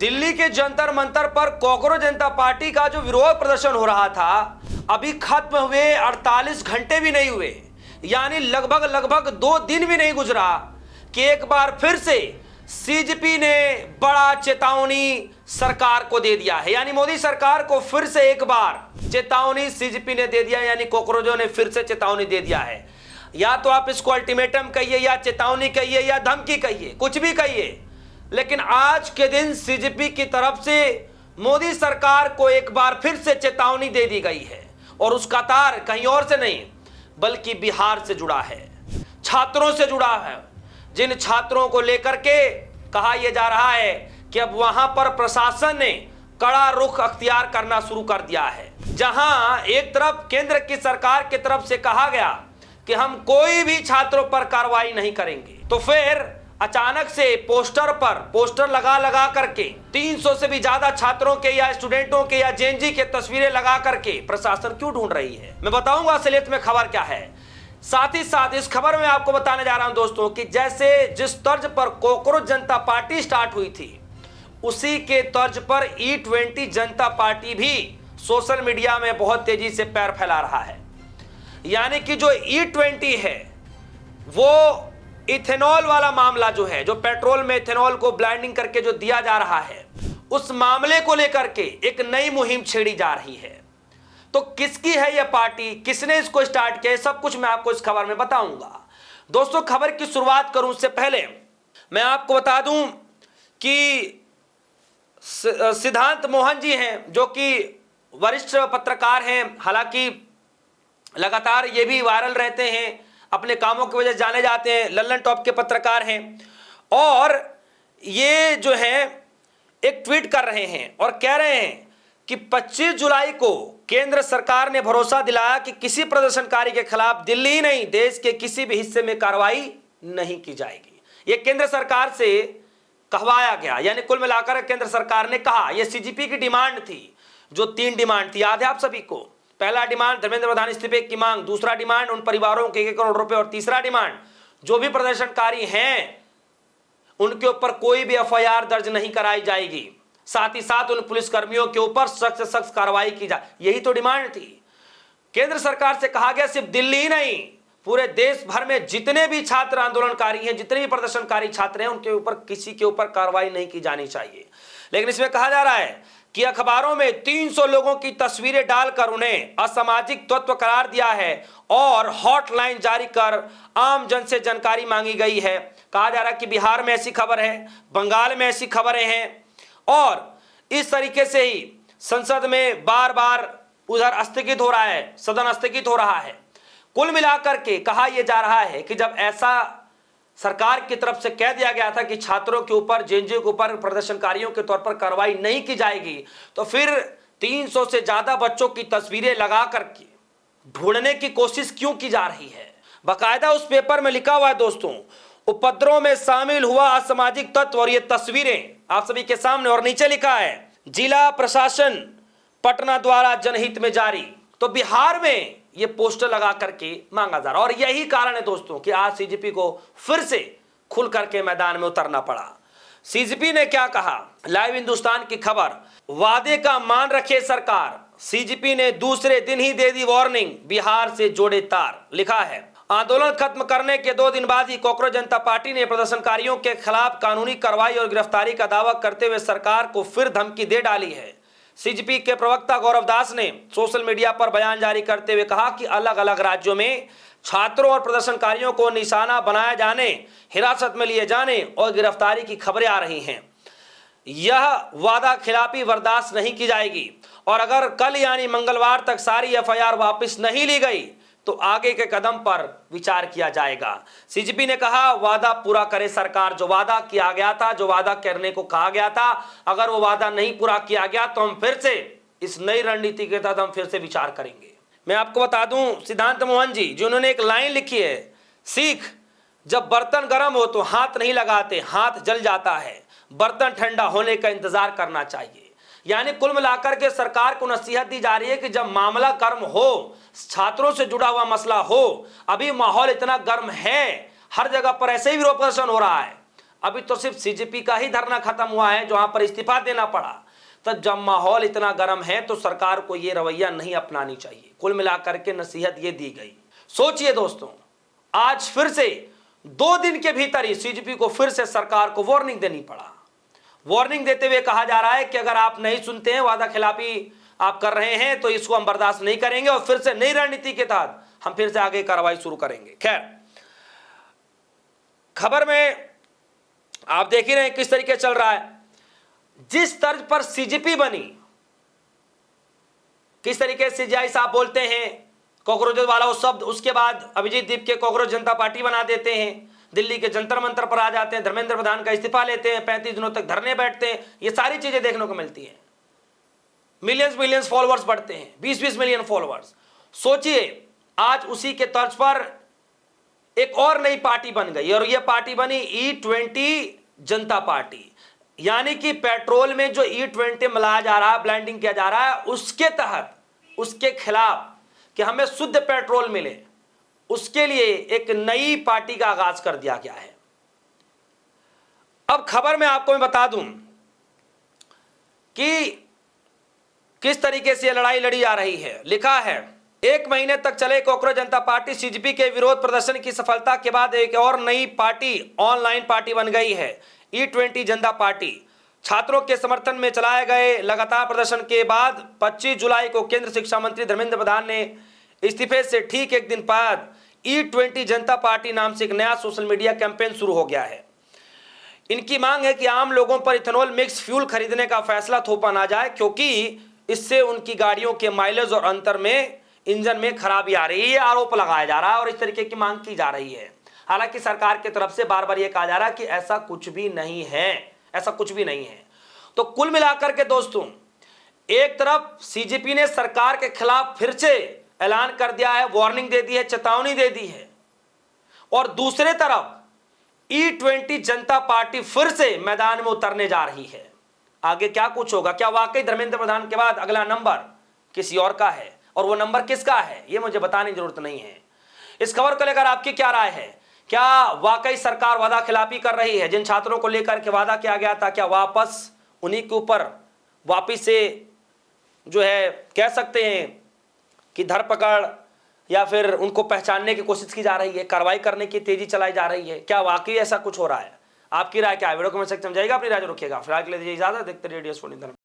दिल्ली के जंतर मंतर पर कॉकरोच जनता पार्टी का जो विरोध प्रदर्शन हो रहा था, अभी खत्म हुए 48 घंटे भी नहीं हुए, यानी लगभग 2 दिन भी नहीं गुजरा कि एक बार फिर से सीजेपी ने बड़ा चेतावनी सरकार को दे दिया है। यानी मोदी सरकार को फिर से एक बार चेतावनी सीजेपी ने दे दिया, यानी कॉकरोचों ने फिर से चेतावनी दे दिया है। या तो आप इसको अल्टीमेटम कहिए, या चेतावनी कहिए, या धमकी कहिए, कुछ भी कहिए, लेकिन आज के दिन सीजेपी की तरफ से मोदी सरकार को एक बार फिर से चेतावनी दे दी गई है, और उसका तार कहीं और से नहीं बल्कि बिहार से जुड़ा है, छात्रों से जुड़ा है। जिन छात्रों को लेकर के कहा यह जा रहा है कि अब वहां पर प्रशासन ने कड़ा रुख अख्तियार करना शुरू कर दिया है। जहां एक तरफ केंद्र की सरकार की तरफ से कहा गया कि हम कोई भी छात्रों पर कार्रवाई नहीं करेंगे, तो फिर अचानक से पोस्टर लगा करके 300 से भी ज्यादा छात्रों के या स्टूडेंटों के या जेएनजी के तस्वीरें लगा करके प्रशासन क्यों ढूंढ रही है, मैं बताऊंगा असलियत में खबर क्या है। साथ ही साथ इस खबर में आपको बताने जा रहा हूं दोस्तों कि जैसे जिस तर्ज पर कॉकरोच जनता पार्टी स्टार्ट हुई थी, उसी के तर्ज पर E20 जनता पार्टी भी सोशल मीडिया में बहुत तेजी से पैर फैला रहा है। यानी कि जो E20 है वो इथेनॉल वाला मामला जो है, जो पेट्रोल में इथेनॉल को ब्लेंडिंग करके जो दिया जा रहा है, उस मामले को लेकर के एक नई मुहिम छेड़ी जा रही है। तो किसकी है यह पार्टी, किसने इसको स्टार्ट किया, सब कुछ मैं आपको इस खबर में बताऊंगा। दोस्तों, खबर की शुरुआत करूं उससे पहले मैं आपको बता दूं कि सिद्धांत मोहन जी हैं, जो कि वरिष्ठ पत्रकार हैं, हालांकि लगातार ये भी वायरल रहते हैं, अपने कामों की वजह से जाने जाते हैं, लल्लन टॉप के पत्रकार हैं, और ये जो है एक ट्वीट कर रहे हैं और कह रहे हैं कि 25 जुलाई को केंद्र सरकार ने भरोसा दिलाया कि किसी प्रदर्शनकारी के खिलाफ दिल्ली ही नहीं देश के किसी भी हिस्से में कार्रवाई नहीं की जाएगी। ये केंद्र सरकार से कहवाया गया, यानी कुल मिलाकर केंद्र सरकार ने कहा, यह सीजेपी की डिमांड थी, जो 3 डिमांड थी, याद है आप सभी को। पहला डिमांड धर्मेंद्र प्रधान इस्तीफे की मांग, दूसरा डिमांड उन परिवारों के 1 करोड़ रुपए, और तीसरा डिमांड जो भी प्रदर्शनकारी हैं उनके ऊपर कोई भी एफआईआर दर्ज नहीं कराई जाएगी, साथ ही साथ उन पुलिसकर्मियों के ऊपर सख्त से सख्त कार्रवाई की जाए। यही तो डिमांड थी। केंद्र सरकार से कहा गया सिर्फ दिल्ली ही नहीं, पूरे देश भर में जितने भी छात्र आंदोलनकारी हैं, जितने भी प्रदर्शनकारी छात्र हैं, उनके ऊपर किसी के ऊपर कार्रवाई नहीं की जानी चाहिए। लेकिन इसमें कहा जा रहा है कि अखबारों में 300 लोगों की तस्वीरें डालकर उन्हें असामाजिक तत्व करार दिया है और हॉटलाइन जारी कर आम जन से जानकारी मांगी गई है। कहा जा रहा है कि बिहार में ऐसी खबर है, बंगाल में ऐसी खबरें हैं, और इस तरीके से ही संसद में बार बार उधर स्थगित हो रहा है, सदन स्थगित हो रहा है। कुल मिलाकर के कहा यह जा रहा है कि जब ऐसा सरकार की तरफ से कह दिया गया था कि छात्रों के ऊपर, जेएनजी के ऊपर, प्रदर्शनकारियों के तौर पर कार्रवाई नहीं की जाएगी, तो फिर 300 से ज्यादा बच्चों की तस्वीरें लगा करके ढूंढने की कोशिश क्यों की जा रही है। बाकायदा उस पेपर में लिखा हुआ है दोस्तों, उपद्रव में शामिल हुआ असामाजिक तत्व, और ये तस्वीरें आप सभी के सामने, और नीचे लिखा है जिला प्रशासन पटना द्वारा जनहित में जारी। तो बिहार में ये पोस्टर लगा करके मांगा जा रहा, और यही कारण है दोस्तों कि आज सीजेपी को फिर से खुल करके मैदान में उतरना पड़ा। सीजेपी ने क्या कहा, लाइव हिंदुस्तान की खबर, वादे का मान रखे सरकार, सीजेपी ने दूसरे दिन ही दे दी वार्निंग, बिहार से जोड़े तार। लिखा है आंदोलन खत्म करने के 2 दिन बाद ही कॉकरोच जनता पार्टी ने प्रदर्शनकारियों के खिलाफ कानूनी कार्रवाई और गिरफ्तारी का दावा करते हुए सरकार को फिर धमकी दे डाली है। सीजेपी के प्रवक्ता गौरव दास ने सोशल मीडिया पर बयान जारी करते हुए कहा कि अलग अलग राज्यों में छात्रों और प्रदर्शनकारियों को निशाना बनाए जाने, हिरासत में लिए जाने और गिरफ्तारी की खबरें आ रही हैं। यह वादा खिलाफी बर्दाश्त नहीं की जाएगी, और अगर कल यानी मंगलवार तक सारी एफआईआर वापस नहीं ली गई तो आगे के कदम पर विचार किया जाएगा। सीजेपी ने कहा वादा पूरा करे सरकार, जो वादा किया गया था, जो वादा करने को कहा गया था, अगर वो वादा नहीं पूरा किया गया तो हम फिर से इस नई रणनीति के तहत हम फिर से विचार करेंगे। मैं आपको बता दूं, सिद्धांत मोहन जी जिन्होंने एक लाइन लिखी है, सीख, जब बर्तन गर्म हो तो हाथ नहीं लगाते, हाथ जल जाता है, बर्तन ठंडा होने का इंतजार करना चाहिए। यानी कुल मिलाकर के सरकार को नसीहत दी जा रही है कि जब मामला गर्म हो, छात्रों से जुड़ा हुआ मसला हो, अभी माहौल इतना गर्म है, हर जगह पर ऐसे ही विरोध प्रदर्शन हो रहा है, अभी तो सिर्फ सीजेपी का ही धरना खत्म हुआ है, जहां पर इस्तीफा देना पड़ा। तो जब माहौल इतना गर्म है तो सरकार को यह रवैया नहीं अपनानी चाहिए। कुल मिलाकर के नसीहत ये दी गई। सोचिए दोस्तों, आज फिर से 2 दिन के भीतर ही सीजेपी को फिर से सरकार को वार्निंग देनी पड़ा। वार्निंग देते हुए कहा जा रहा है कि अगर आप नहीं सुनते हैं, वादा खिलाफी आप कर रहे हैं, तो इसको हम बर्दाश्त नहीं करेंगे और फिर से नई रणनीति के तहत हम फिर से आगे कार्रवाई शुरू करेंगे। खैर, खबर में आप देख ही रहे हैं किस तरीके चल रहा है। जिस तर्ज पर सीजेपी बनी, किस तरीके से सीजेआई साहब बोलते हैं कॉकरोचेस वाला वो शब्द, उसके बाद अभिजीत दीप के कॉकरोच जनता पार्टी बना देते हैं, दिल्ली के जंतर मंतर पर आ जाते हैं, धर्मेंद्र प्रधान का इस्तीफा लेते हैं, 35 दिनों तक धरने बैठते हैं। ये सारी चीजें देखने को मिलती हैं। मिलियंस फॉलोअर्स बढ़ते हैं, 20-20 मिलियन फॉलोअर्स। सोचिए, आज उसी के तर्ज पर एक और नई पार्टी बन गई और यह पार्टी बनी E20 जनता पार्टी। यानी कि पेट्रोल में जो E20 मिलाया जा रहा है, ब्लेंडिंग किया जा रहा है, उसके तहत, उसके खिलाफ कि हमें शुद्ध पेट्रोल मिले, उसके लिए एक नई पार्टी का आगाज कर दिया गया है। अब खबर में आपको मैं बता दूं कि किस तरीके से लड़ाई लड़ी जा रही है। लिखा है, 1 महीने तक चले कॉकरोच जनता पार्टी सीजेपी के विरोध प्रदर्शन की सफलता के बाद एक और नई पार्टी, ऑनलाइन पार्टी बन गई है, E20 जनता पार्टी। छात्रों के समर्थन में चलाए गए लगातार प्रदर्शन के बाद 25 जुलाई को केंद्र शिक्षा मंत्री धर्मेंद्र प्रधान ने इस्तीफे से ठीक एक दिन बाद E20 जनता पार्टी नाम से एक नया सोशल मीडिया कैंपेन शुरू हो गया है। इनकी मांग है कि आम लोगों पर इथेनॉल मिक्स फ्यूल खरीदने का फैसला थोपा ना जाए, क्योंकि इससे उनकी गाड़ियों के माइलेज और अंतर में, इंजन में खराबी आ रही है। ये आरोप लगाया जा रहा है और इस तरीके की मांग की जा रही है। हालांकि सरकार की तरफ से बार बार यह कहा जा रहा है कि ऐसा कुछ भी नहीं है, ऐसा कुछ भी नहीं है। तो कुल मिलाकर के दोस्तों, एक तरफ सीजेपी ने सरकार के खिलाफ फिर से ऐलान कर दिया है, वार्निंग दे दी है, चेतावनी दे दी है, और दूसरे तरफ E20 जनता पार्टी फिर से मैदान में उतरने जा रही है। आगे क्या कुछ होगा, क्या वाकई धर्मेंद्र प्रधान के बाद अगला नंबर किसी और का है, और वो नंबर किसका है, ये मुझे बताने की जरूरत नहीं है। इस खबर को लेकर आपकी क्या राय है? क्या वाकई सरकार वादा खिलाफी कर रही है? जिन छात्रों को लेकर के वादा किया गया था, क्या वापस उन्हीं के ऊपर वापिस से जो है कह सकते हैं कि धरपकड़ या फिर उनको पहचानने की कोशिश की जा रही है, कार्रवाई करने की तेजी चलाई जा रही है? क्या वाकई ऐसा कुछ हो रहा है? आपकी राय क्या है? वीडियो को कमेंट सेक्शन में समझाइएगा, अपनी राय रखिएगा। फिलहाल के लिए दीजिए इजाजत, देखते रहिए रेडियो स्पोर्ट्स।